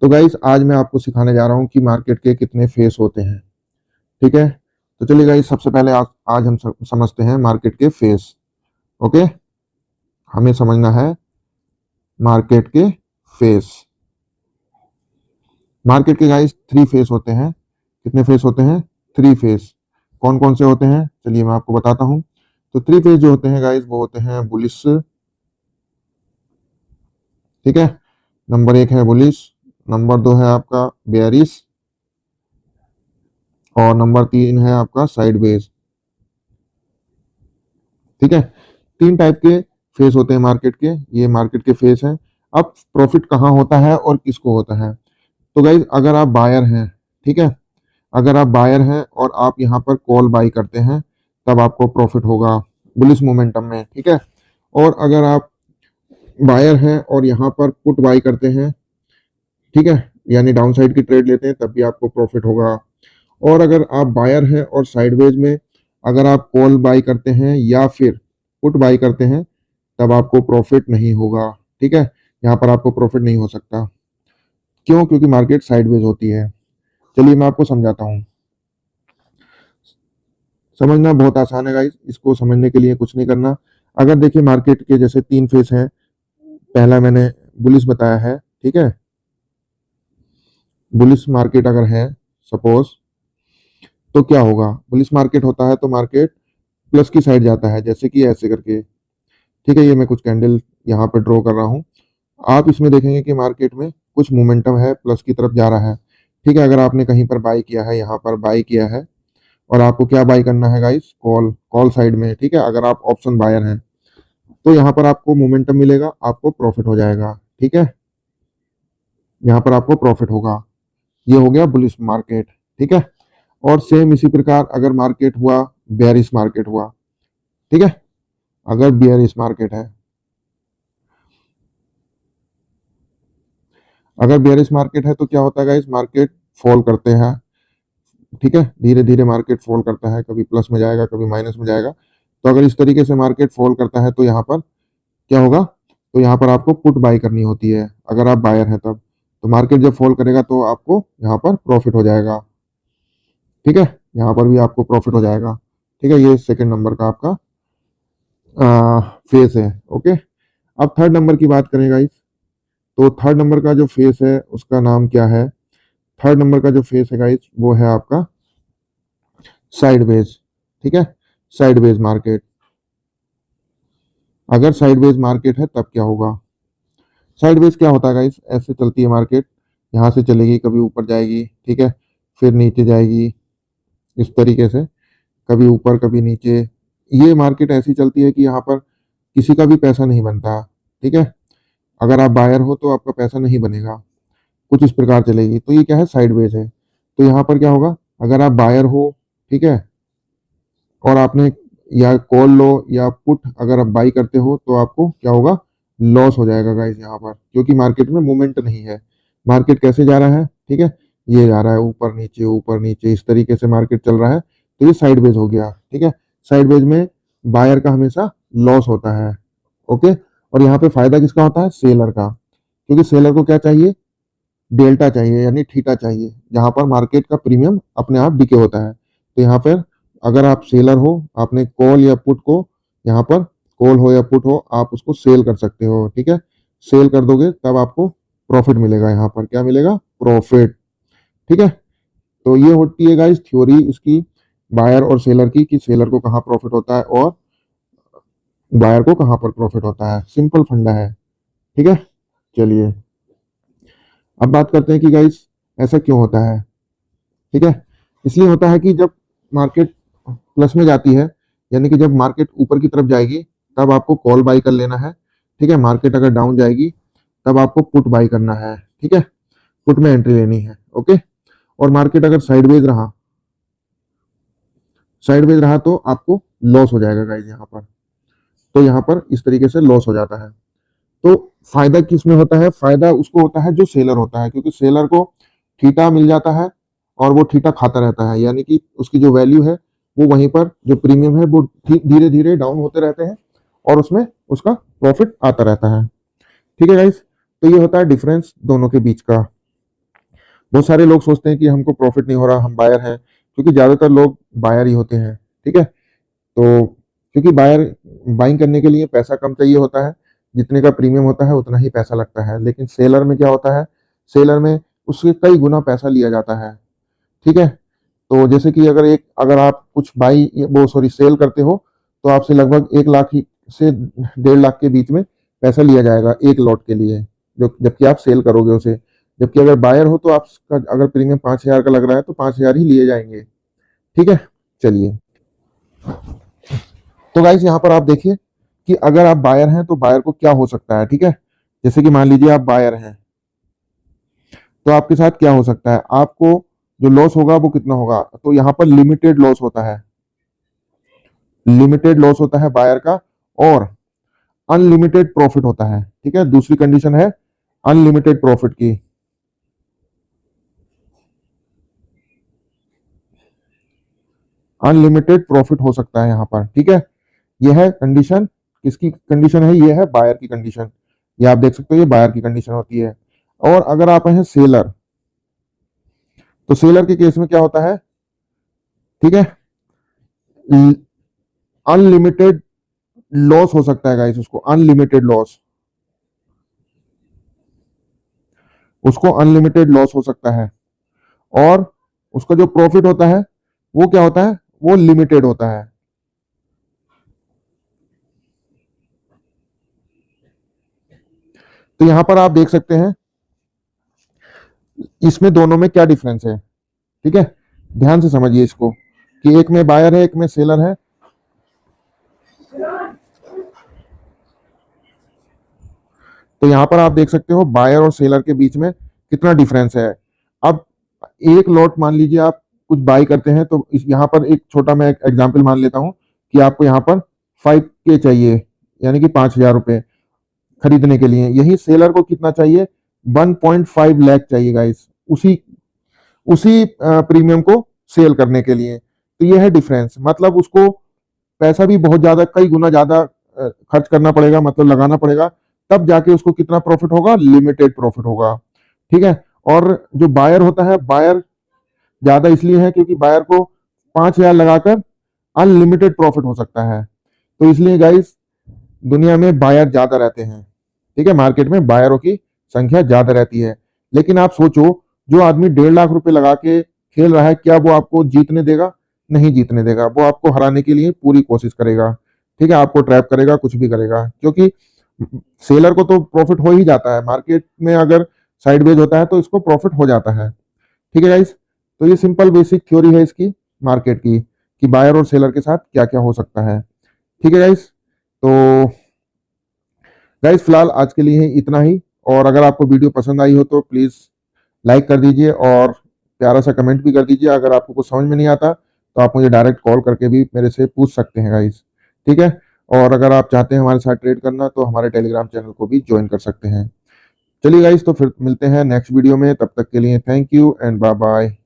तो गाइस आज मैं आपको सिखाने जा रहा हूँ कि मार्केट के कितने फेस होते हैं। ठीक है, तो चलिए गाइस सबसे पहले आज हम समझते हैं मार्केट के फेस। ओके, हमें समझना है मार्केट के फेस। मार्केट के गाइस थ्री फेस होते हैं। कितने फेस होते हैं? Three phase. कौन कौन से होते हैं चलिए मैं आपको बताता हूँ। तो थ्री फेस जो होते हैं गाइस वो होते हैं बुलिश। ठीक है, नंबर एक है बुलिश, नंबर दो है आपका बेयरिश और नंबर तीन है आपका साइडवेज। ठीक है, तीन टाइप के फेस होते हैं मार्केट के, ये मार्केट के फेस हैं। अब प्रॉफिट कहाँ होता है और किसको होता है? तो गाइज अगर आप बायर हैं, ठीक है, अगर आप बायर हैं और आप यहाँ पर कॉल बाई करते हैं तब आपको प्रॉफिट होगा बुलिश मोमेंटम में। ठीक है, और अगर आप बायर हैं और यहाँ पर पुट बाई करते हैं, ठीक है, यानी डाउन साइड की ट्रेड लेते हैं तब भी आपको प्रॉफिट होगा। और अगर आप बायर हैं और साइडवेज में अगर आप कॉल बाई करते हैं या फिर पुट बाई करते हैं तब आपको प्रॉफिट नहीं होगा। ठीक है, यहाँ पर आपको प्रॉफिट नहीं हो सकता। क्यों? क्योंकि मार्केट साइडवेज होती है। चलिए मैं आपको समझाता हूँ। समझना बहुत आसान है गाइस, इसको समझने के लिए कुछ नहीं करना। अगर देखिए मार्केट के जैसे तीन फेस हैं, पहला मैंने बुलिश बताया है। ठीक है, बुलिश मार्केट अगर है सपोज, तो क्या होगा? बुलिश मार्केट होता है तो मार्केट प्लस की साइड जाता है, जैसे कि ऐसे करके। ठीक है, ये मैं कुछ कैंडल यहाँ पर ड्रॉ कर रहा हूँ। आप इसमें देखेंगे कि मार्केट में कुछ मोमेंटम है, प्लस की तरफ जा रहा है। ठीक है, अगर आपने कहीं पर बाई किया है, यहाँ पर बाई किया है और आपको क्या बाई करना है गाइस? कॉल, कॉल साइड में। ठीक है, अगर आप ऑप्शन बायर हैं तो यहाँ पर आपको मोमेंटम मिलेगा, आपको प्रॉफिट हो जाएगा। ठीक है, यहाँ पर आपको प्रॉफिट होगा। ये हो गया बुलिश मार्केट। ठीक है, और सेम इसी प्रकार अगर मार्केट हुआ, बेयरिश मार्केट हुआ। ठीक है, अगर बेयरिश मार्केट है, अगर बेयरिश मार्केट है तो क्या होता है गाइस? मार्केट फॉल करते हैं। ठीक है, धीरे धीरे मार्केट फॉल करता है, कभी प्लस में जाएगा कभी माइनस में जाएगा। तो अगर इस तरीके से मार्केट फॉल करता है तो यहाँ पर क्या होगा? तो यहाँ पर आपको पुट बाई करनी होती है अगर आप बायर हैं तब। तो मार्केट जब फॉल करेगा तो आपको यहाँ पर प्रॉफिट हो जाएगा। ठीक है, यहाँ पर भी आपको प्रॉफिट हो जाएगा। ठीक है, ये सेकंड नंबर का आपका फेस है। ओके, अब थर्ड नंबर की बात करें गाइस। तो थर्ड नंबर का जो फेस है उसका नाम क्या है? थर्ड नंबर का जो फेस है गाइस वो है आपका साइडवेज। ठीक है, साइडवेज मार्केट। अगर साइडवेज मार्केट है तब क्या होगा? साइडवेज क्या होता है गाइस? ऐसे चलती है मार्केट, यहाँ से चलेगी, कभी ऊपर जाएगी, ठीक है, फिर नीचे जाएगी, इस तरीके से, कभी ऊपर कभी नीचे। ये मार्केट ऐसी चलती है कि यहाँ पर किसी का भी पैसा नहीं बनता। ठीक है, अगर आप बायर हो तो आपका पैसा नहीं बनेगा, कुछ इस प्रकार चलेगी। तो ये क्या है? साइडवेज है। तो यहाँ पर क्या होगा? अगर आप बायर हो, ठीक है, और आपने या कॉल लो या पुट अगर आप बाई करते हो तो आपको क्या होगा? लॉस हो जाएगा गाइस यहाँ पर, क्योंकि मार्केट में मूवमेंट नहीं है। मार्केट कैसे जा रहा है? ठीक है, ये जा रहा है ऊपर नीचे इस तरीके से मार्केट चल रहा है। तो ये साइडवेज हो गया। ठीक है, साइडवेज में बायर का हमेशा लॉस होता है। ओके, और यहाँ पे फायदा किसका होता है? सेलर का, क्योंकि सेलर को क्या चाहिए? डेल्टा चाहिए, यानी थीटा चाहिए, जहां पर मार्केट का प्रीमियम अपने आप डिके होता है। तो यहाँ पर अगर आप सेलर हो, आपने कॉल या पुट को, यहाँ पर कॉल हो या पुट हो, आप उसको सेल कर सकते हो। ठीक है, सेल कर दोगे तब आपको प्रॉफिट मिलेगा। यहाँ पर क्या मिलेगा? प्रॉफिट। ठीक है, तो ये होती है गाइस थ्योरी इसकी, बायर और सेलर की, कि सेलर को कहाँ प्रॉफिट होता है और बायर को कहाँ पर प्रॉफिट होता है। सिंपल फंडा है। ठीक है, चलिए अब बात करते हैं कि गाइस ऐसा क्यों होता है। ठीक है, इसलिए होता है कि जब मार्केट प्लस में जाती है, यानी कि जब मार्केट ऊपर की तरफ जाएगी तब आपको कॉल बाई कर लेना है। ठीक है, मार्केट अगर डाउन जाएगी तब आपको पुट बाई करना है। ठीक है, पुट में एंट्री लेनी है। ओके, और मार्केट अगर साइडवेज रहा तो आपको लॉस हो जाएगा गाइज यहाँ पर। तो यहाँ पर इस तरीके से लॉस हो जाता है। तो फायदा किस में होता है? फायदा उसको होता है जो सेलर होता है, क्योंकि सेलर को थीटा मिल जाता है और वो थीटा खाता रहता है, यानी कि उसकी जो वैल्यू है वो वहीं पर, जो प्रीमियम है वो धीरे धीरे डाउन होते रहते हैं और उसमें उसका प्रॉफिट आता रहता है। ठीक है गाइस, तो ये होता है डिफरेंस दोनों के बीच का। बहुत सारे लोग सोचते हैं कि हमको प्रॉफिट नहीं हो रहा, हम बायर हैं, क्योंकि ज्यादातर लोग बायर ही होते हैं, ठीक है। तो क्योंकि बायर बाइंग करने के लिए पैसा कम चाहिए होता है, जितने का प्रीमियम होता है उतना ही पैसा लगता है, लेकिन सेलर में क्या होता है, सेलर में उससे कई गुना पैसा लिया जाता है, ठीक है। तो जैसे कि अगर आप कुछ बाई वो सॉरी सेल करते हो, तो आपसे लगभग 1 लाख से 1.5 लाख के बीच में पैसा लिया जाएगा एक लॉट के लिए, जो जबकि आप सेल करोगे उसे। जबकि अगर बायर हो तो आपका अगर प्रीमियम 5,000 का लग रहा है तो 5,000 ही लिए जाएंगे, ठीक है। चलिए, तो गाइस यहाँ पर आप देखिए कि अगर आप बायर हैं तो बायर को क्या हो सकता है, ठीक है। जैसे कि मान लीजिए आप बायर हैं, तो आपके साथ क्या हो सकता है, आपको जो लॉस होगा वो कितना होगा, तो यहाँ पर लिमिटेड लॉस होता है, लिमिटेड लॉस होता है बायर का, और अनलिमिटेड प्रॉफिट होता है, ठीक है। दूसरी कंडीशन है अनलिमिटेड प्रॉफिट की। अनलिमिटेड प्रॉफिट हो सकता है यहाँ पर, ठीक है। यह है कंडीशन, किसकी कंडीशन है, ये है बायर की कंडीशन। ये आप देख सकते हो, ये बायर की कंडीशन होती है। और अगर आप हैं सेलर, तो सेलर के केस में क्या होता है, ठीक है, अनलिमिटेड लॉस हो सकता है गाइस, उसको अनलिमिटेड लॉस, उसको अनलिमिटेड लॉस हो सकता है। और उसका जो प्रॉफिट होता है वो क्या होता है, वो लिमिटेड होता है। तो यहां पर आप देख सकते हैं इसमें दोनों में क्या डिफरेंस है, ठीक है। ध्यान से समझिए इसको कि एक में बायर है, एक में सेलर है। तो यहां पर आप देख सकते हो बायर और सेलर के बीच में कितना डिफरेंस है। अब एक लॉट मान लीजिए आप कुछ बाई करते हैं, तो यहां पर एक छोटा मैं एग्जांपल मान लेता हूं कि आपको यहां पर 5K चाहिए, यानी कि 5,000 रुपए खरीदने के लिए। यही सेलर को कितना चाहिए, 1.5 लाख चाहिए गाइस, उसी उसी प्रीमियम को सेल करने के लिए। तो ये है डिफरेंस, मतलब उसको पैसा भी बहुत ज्यादा, कई गुना ज्यादा खर्च करना पड़ेगा, मतलब लगाना पड़ेगा, तब जाके उसको कितना प्रॉफिट होगा, लिमिटेड प्रॉफिट होगा, ठीक है। और जो बायर होता है, बायर ज्यादा इसलिए है क्योंकि बायर को 5,000 लगाकर अनलिमिटेड प्रॉफिट हो सकता है। तो इसलिए गाइस दुनिया में बायर ज्यादा रहते हैं, ठीक है, मार्केट में बायरों की संख्या ज्यादा रहती है। लेकिन आप सोचो, जो आदमी 1.5 लाख रुपए लगा के खेल रहा है, क्या वो आपको जीतने देगा, नहीं जीतने देगा। वो आपको हराने के लिए पूरी कोशिश करेगा, ठीक है, आपको ट्रैप करेगा, कुछ भी करेगा, क्योंकि सेलर को तो प्रॉफिट हो ही जाता है मार्केट में, अगर साइडवेज होता है तो इसको प्रॉफिट हो जाता है, ठीक है गाइस। तो ये सिंपल बेसिक थ्योरी है इसकी, मार्केट की, कि बायर और सेलर के साथ क्या क्या हो सकता है, ठीक है गाइस। तो गाइस फिलहाल आज के लिए इतना ही, और अगर आपको वीडियो पसंद आई हो तो प्लीज़ लाइक कर दीजिए और प्यारा सा कमेंट भी कर दीजिए। अगर आपको कुछ समझ में नहीं आता तो आप मुझे डायरेक्ट कॉल करके भी मेरे से पूछ सकते हैं गाइस, ठीक है। और अगर आप चाहते हैं हमारे साथ ट्रेड करना तो हमारे टेलीग्राम चैनल को भी ज्वाइन कर सकते हैं। चलिए गाइस, तो फिर मिलते हैं नेक्स्ट वीडियो में, तब तक के लिए thank you and bye bye.